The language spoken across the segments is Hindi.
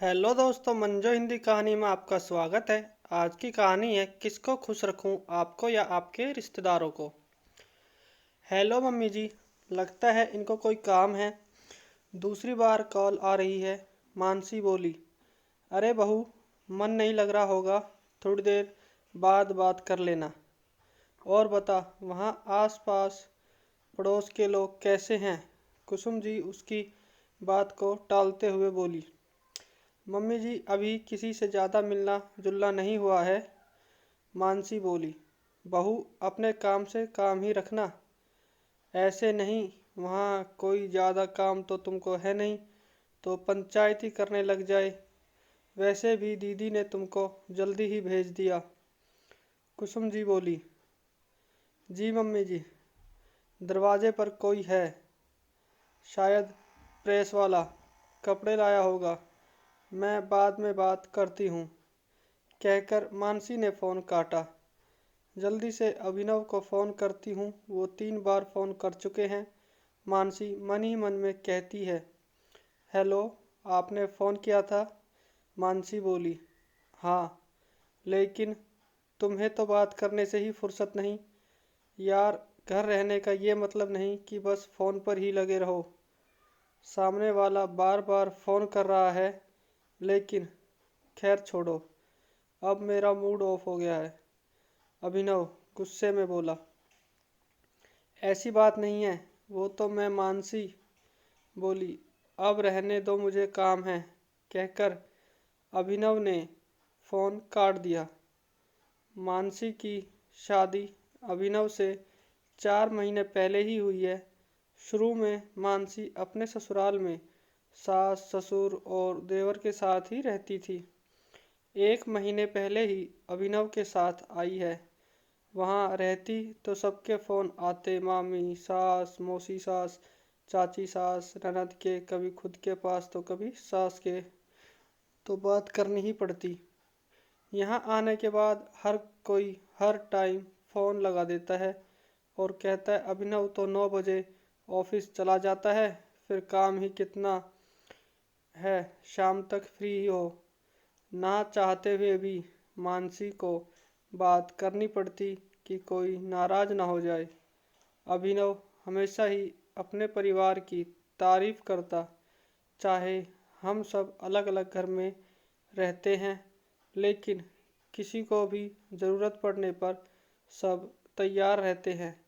हेलो दोस्तों, मंजो हिंदी कहानी में आपका स्वागत है। आज की कहानी है किसको खुश रखूं, आपको या आपके रिश्तेदारों को। हेलो मम्मी जी, लगता है इनको कोई काम है। दूसरी बार कॉल आ रही है। मानसी बोली। अरे बहू, मन नहीं लग रहा होगा, थोड़ी देर बाद बात कर लेना। और बता, वहाँ आस पास पड़ोस के लोग कैसे हैं? कुसुम जी उसकी बात को टालते हुए बोली। मम्मी जी, अभी किसी से ज़्यादा मिलना जुलना नहीं हुआ है। मानसी बोली। बहू, अपने काम से काम ही रखना। ऐसे नहीं, वहाँ कोई ज़्यादा काम तो तुमको है नहीं, तो पंचायत ही करने लग जाए। वैसे भी दीदी ने तुमको जल्दी ही भेज दिया। कुसुम जी बोली। जी मम्मी जी, दरवाजे पर कोई है, शायद प्रेस वाला कपड़े लाया होगा। मैं बाद में बात करती हूँ, कहकर मानसी ने फ़ोन काटा। जल्दी से अभिनव को फ़ोन करती हूँ, वो 3 बार फ़ोन कर चुके हैं। मानसी मन ही मन में कहती है। हेलो, आपने फ़ोन किया था? मानसी बोली। हाँ, लेकिन तुम्हें तो बात करने से ही फुर्सत नहीं। यार, घर रहने का ये मतलब नहीं कि बस फ़ोन पर ही लगे रहो। सामने वाला बार बार फ़ोन कर रहा है, लेकिन खैर छोड़ो, अब मेरा मूड ऑफ हो गया है। अभिनव गुस्से में बोला। ऐसी बात नहीं है, वो तो मैं मानसी बोली। अब रहने दो, मुझे काम है, कहकर अभिनव ने फ़ोन काट दिया। मानसी की शादी अभिनव से 4 महीने पहले ही हुई है। शुरू में मानसी अपने ससुराल में सास ससुर और देवर के साथ ही रहती थी। 1 महीने पहले ही अभिनव के साथ आई है। वहाँ रहती तो सबके फ़ोन आते, मामी सास, मौसी सास, चाची सास, ननद के, कभी खुद के पास तो कभी सास के, तो बात करनी ही पड़ती। यहाँ आने के बाद हर कोई हर टाइम फ़ोन लगा देता है और कहता है अभिनव तो 9 बजे ऑफिस चला जाता है, फिर काम ही कितना है, शाम तक फ्री ही हो। ना चाहते हुए भी मानसी को बात करनी पड़ती कि कोई नाराज़ ना हो जाए। अभिनव हमेशा ही अपने परिवार की तारीफ करता, चाहे हम सब अलग अलग घर में रहते हैं, लेकिन किसी को भी ज़रूरत पड़ने पर सब तैयार रहते हैं।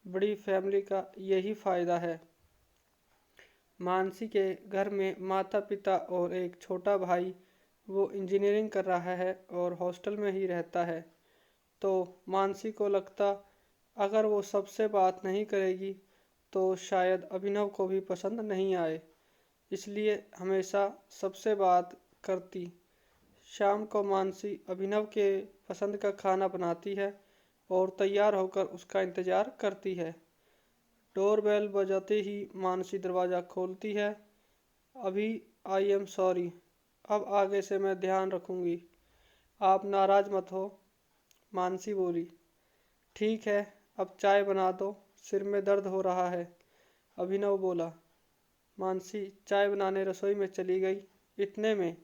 बड़ी फैमिली का यही फ़ायदा है। मानसी के घर में माता पिता और एक छोटा भाई, वो इंजीनियरिंग कर रहा है और हॉस्टल में ही रहता है। तो मानसी को लगता, अगर वो सबसे बात नहीं करेगी तो शायद अभिनव को भी पसंद नहीं आए, इसलिए हमेशा सबसे बात करती। शाम को मानसी अभिनव के पसंद का खाना बनाती है और तैयार होकर उसका इंतज़ार करती है। डोरबेल बजाते ही मानसी दरवाज़ा खोलती है। अभी, आई एम सॉरी, अब आगे से मैं ध्यान रखूँगी, आप नाराज़ मत हो। मानसी बोली। ठीक है, अब चाय बना दो, सिर में दर्द हो रहा है। अभिनव बोला। मानसी चाय बनाने रसोई में चली गई। इतने में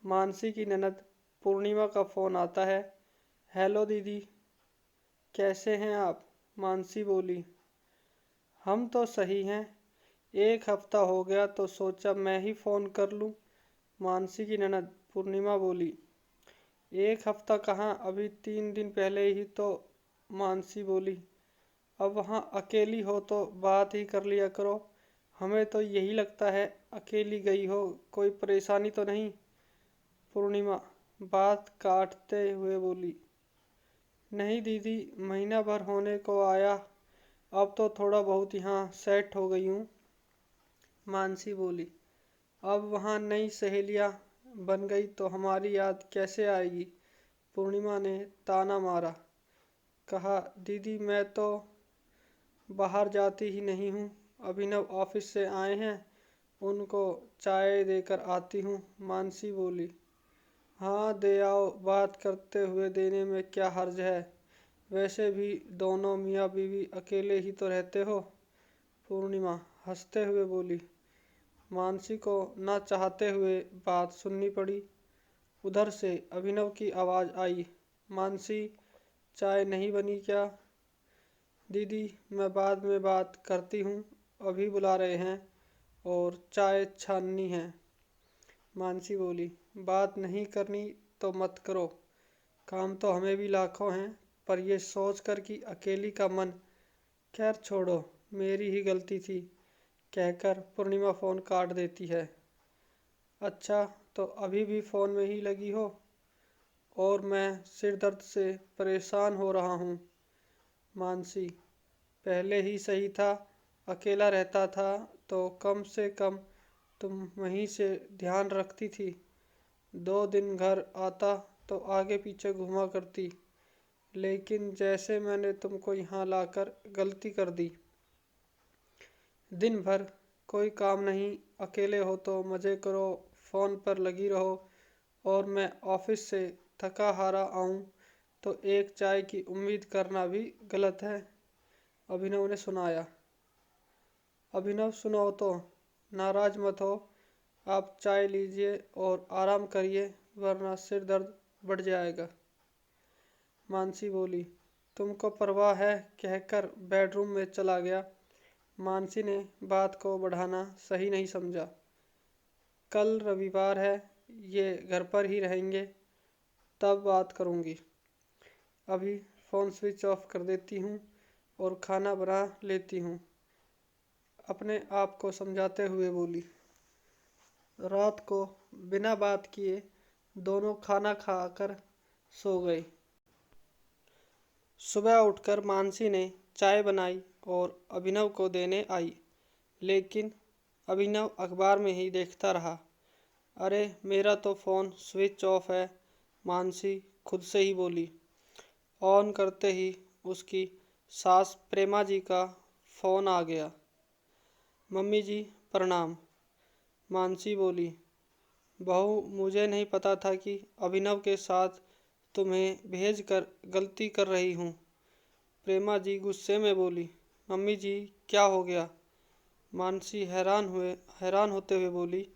मानसी की ननद पूर्णिमा का फ़ोन आता है। हेलो दीदी, कैसे हैं आप? मानसी बोली। हम तो सही हैं, एक हफ्ता हो गया तो सोचा मैं ही फ़ोन कर लूँ। मानसी की ननद पूर्णिमा बोली। एक हफ्ता कहाँ, अभी 3 दिन पहले ही तो। मानसी बोली। अब वहाँ अकेली हो तो बात ही कर लिया करो, हमें तो यही लगता है अकेली गई हो, कोई परेशानी तो नहीं। पूर्णिमा बात काटते हुए बोली। नहीं दीदी, महीना भर होने को आया, अब तो थोड़ा बहुत यहाँ सेट हो गई हूँ। मानसी बोली। अब वहाँ नई सहेलियाँ बन गई तो हमारी याद कैसे आएगी? पूर्णिमा ने ताना मारा। कहा, दीदी मैं तो बाहर जाती ही नहीं हूँ, अभिनव ऑफिस से आए हैं, उनको चाय देकर आती हूँ। मानसी बोली। हाँ दे आओ, बात करते हुए देने में क्या हर्ज है, वैसे भी दोनों मियाँ बीवी अकेले ही तो रहते हो। पूर्णिमा हंसते हुए बोली। मानसी को ना चाहते हुए बात सुननी पड़ी। उधर से अभिनव की आवाज़ आई, मानसी, चाय नहीं बनी क्या? दीदी, मैं बाद में बात करती हूँ, अभी बुला रहे हैं और चाय छाननी है। मानसी बोली, बात नहीं करनी तो मत करो, काम तो हमें भी लाखों हैं, पर ये सोच कर कि अकेली का मन। खैर छोड़ो, मेरी ही गलती थी, कहकर पूर्णिमा फ़ोन काट देती है। अच्छा, तो अभी भी फ़ोन में ही लगी हो? और मैं सिर दर्द से परेशान हो रहा हूँ। मानसी, पहले ही सही था, अकेला रहता था तो कम से कम तुम वहीं से ध्यान रखती थी। 2 दिन घर आता तो आगे पीछे घूमा करती, लेकिन जैसे मैंने तुमको यहाँ लाकर गलती कर दी। दिन भर कोई काम नहीं, अकेले हो तो मज़े करो, फ़ोन पर लगी रहो, और मैं ऑफिस से थका हारा आऊँ तो एक चाय की उम्मीद करना भी गलत है। अभिनव ने सुनाया। अभिनव, सुनो तो, नाराज मत हो, आप चाय लीजिए और आराम करिए, वरना सिर दर्द बढ़ जाएगा। मानसी बोली, तुमको परवाह है, कहकर बेडरूम में चला गया। मानसी ने बात को बढ़ाना सही नहीं समझा। कल रविवार है, ये घर पर ही रहेंगे, तब बात करूँगी। अभी फ़ोन स्विच ऑफ कर देती हूँ और खाना बना लेती हूँ, अपने आप को समझाते हुए बोली। रात को बिना बात किए दोनों खाना खाकर सो गए। सुबह उठकर मानसी ने चाय बनाई और अभिनव को देने आई, लेकिन अभिनव अखबार में ही देखता रहा। अरे, मेरा तो फ़ोन स्विच ऑफ है, मानसी खुद से ही बोली। ऑन करते ही उसकी सास प्रेमा जी का फ़ोन आ गया। मम्मी जी, प्रणाम। मानसी बोली, बहू, मुझे नहीं पता था कि अभिनव के साथ तुम्हें भेज कर गलती कर रही हूँ। प्रेमा जी गुस्से में बोली, मम्मी जी, क्या हो गया? मानसी हैरान होते हुए बोली,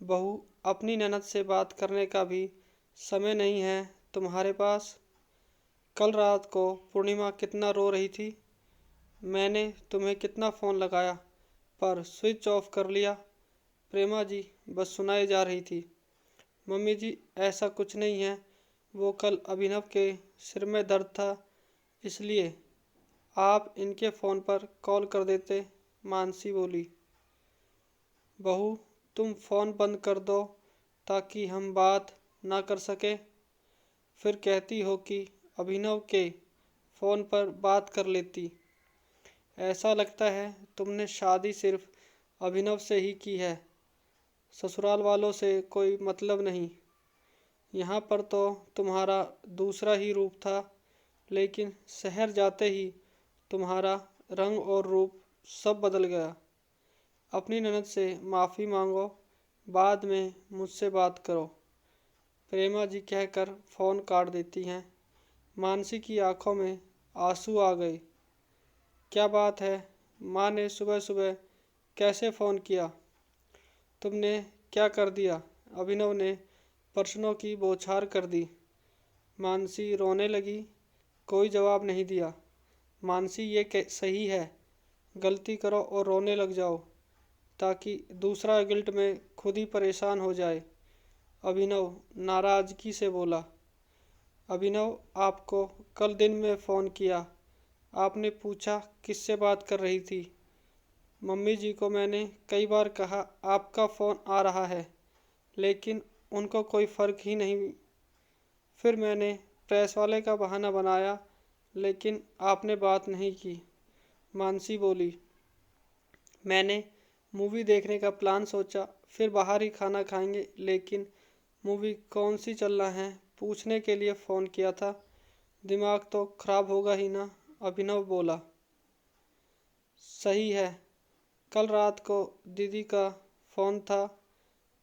बहू, अपनी ननद से बात करने का भी समय नहीं है तुम्हारे पास? कल रात को पूर्णिमा कितना रो रही थी, मैंने तुम्हें कितना फ़ोन लगाया, पर स्विच ऑफ कर लिया। प्रेमा जी बस सुनाई जा रही थी। मम्मी जी, ऐसा कुछ नहीं है, वो कल अभिनव के सिर में दर्द था, इसलिए आप इनके फ़ोन पर कॉल कर देते। मानसी बोली, बहू, तुम फ़ोन बंद कर दो ताकि हम बात ना कर सके। फिर कहती हो कि अभिनव के फ़ोन पर बात कर लेती। ऐसा लगता है तुमने शादी सिर्फ अभिनव से ही की है, ससुराल वालों से कोई मतलब नहीं। यहाँ पर तो तुम्हारा दूसरा ही रूप था, लेकिन शहर जाते ही तुम्हारा रंग और रूप सब बदल गया। अपनी ननद से माफ़ी मांगो, बाद में मुझसे बात करो। प्रेमा जी कहकर फ़ोन काट देती हैं। मानसी की आंखों में आंसू आ गए। क्या बात है, माँ ने सुबह सुबह कैसे फ़ोन किया? तुमने क्या कर दिया? अभिनव ने प्रश्नों की बौछार कर दी। मानसी रोने लगी, कोई जवाब नहीं दिया। मानसी, ये सही है, गलती करो और रोने लग जाओ, ताकि दूसरा गिल्ट में खुद ही परेशान हो जाए। अभिनव नाराज़गी से बोला। अभिनव, आपको कल दिन में फ़ोन किया, आपने पूछा किससे बात कर रही थी। मम्मी जी को मैंने कई बार कहा आपका फ़ोन आ रहा है, लेकिन उनको कोई फ़र्क ही नहीं। फिर मैंने प्रेस वाले का बहाना बनाया, लेकिन आपने बात नहीं की। मानसी बोली, मैंने मूवी देखने का प्लान सोचा, फिर बाहर ही खाना खाएंगे, लेकिन मूवी कौन सी चल रहा है पूछने के लिए फ़ोन किया था। दिमाग तो खराब होगा ही ना। अभिनव बोला। सही है, कल रात को दीदी का फ़ोन था,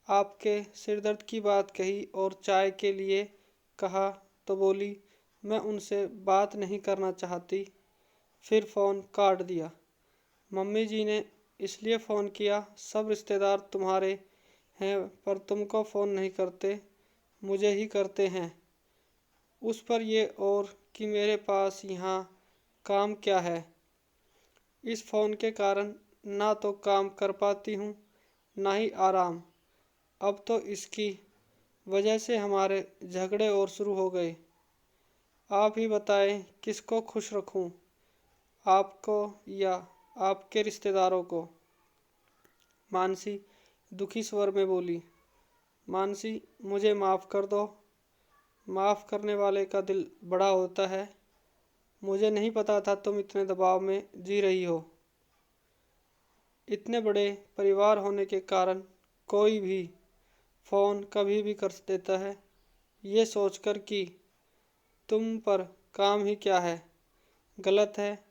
आपके सिर दर्द की बात कही और चाय के लिए कहा तो बोली मैं उनसे बात नहीं करना चाहती, फिर फ़ोन काट दिया। मम्मी जी ने इसलिए फ़ोन किया। सब रिश्तेदार तुम्हारे हैं पर तुमको फ़ोन नहीं करते, मुझे ही करते हैं। उस पर ये और कि मेरे पास यहाँ काम क्या है। इस फ़ोन के कारण ना तो काम कर पाती हूँ ना ही आराम। अब तो इसकी वजह से हमारे झगड़े और शुरू हो गए। आप ही बताएं किसको खुश रखूं, आपको या आपके रिश्तेदारों को। मानसी दुखी स्वर में बोली। मानसी, मुझे माफ़ कर दो। माफ़ करने वाले का दिल बड़ा होता है। मुझे नहीं पता था तुम इतने दबाव में जी रही हो। इतने बड़े परिवार होने के कारण कोई भी फ़ोन कभी भी कर देता है, ये सोचकर कि तुम पर काम ही क्या है, गलत है।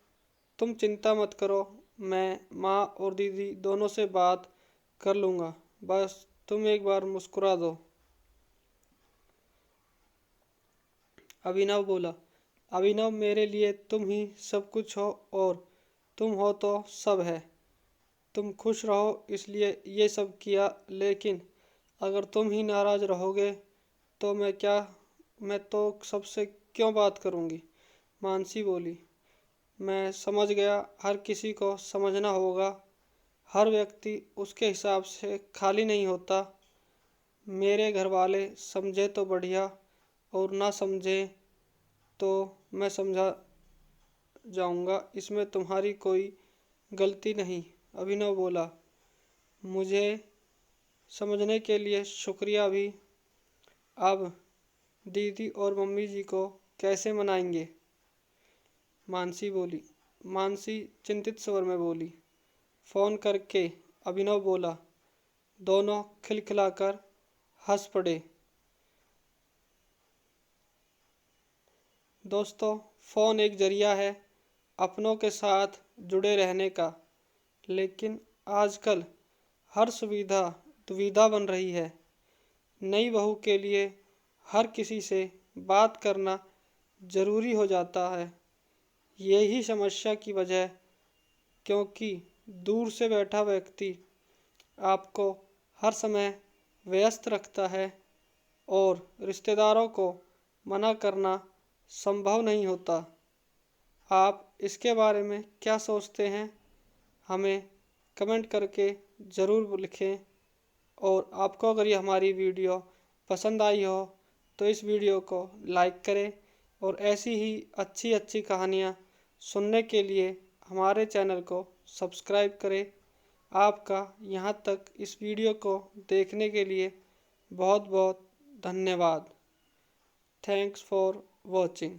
तुम चिंता मत करो, मैं माँ और दीदी दोनों से बात कर लूँगा। बस तुम एक बार मुस्कुरा दो। अभिनव बोला। अभिनव, मेरे लिए तुम ही सब कुछ हो और तुम हो तो सब है। तुम खुश रहो इसलिए ये सब किया, लेकिन अगर तुम ही नाराज़ रहोगे तो मैं तो सबसे क्यों बात करूँगी। मानसी बोली। मैं समझ गया, हर किसी को समझना होगा। हर व्यक्ति उसके हिसाब से खाली नहीं होता। मेरे घर वाले समझे तो बढ़िया और ना समझे तो मैं समझा जाऊंगा, इसमें तुम्हारी कोई गलती नहीं। अभिनव बोला। मुझे समझने के लिए शुक्रिया भी। अब दीदी और मम्मी जी को कैसे मनाएंगे। मानसी बोली। मानसी चिंतित स्वर में बोली। फ़ोन करके। अभिनव बोला। दोनों खिलखिलाकर हंस पड़े। दोस्तों, फ़ोन एक जरिया है अपनों के साथ जुड़े रहने का, लेकिन आजकल हर सुविधा दुविधा बन रही है। नई बहू के लिए हर किसी से बात करना ज़रूरी हो जाता है। यही समस्या की वजह, क्योंकि दूर से बैठा व्यक्ति आपको हर समय व्यस्त रखता है और रिश्तेदारों को मना करना संभव नहीं होता। आप इसके बारे में क्या सोचते हैं, हमें कमेंट करके ज़रूर लिखें। और आपको अगर ये हमारी वीडियो पसंद आई हो तो इस वीडियो को लाइक करें और ऐसी ही अच्छी अच्छी कहानियाँ सुनने के लिए हमारे चैनल को सब्सक्राइब करें। आपका यहाँ तक इस वीडियो को देखने के लिए बहुत बहुत धन्यवाद। Thanks for watching.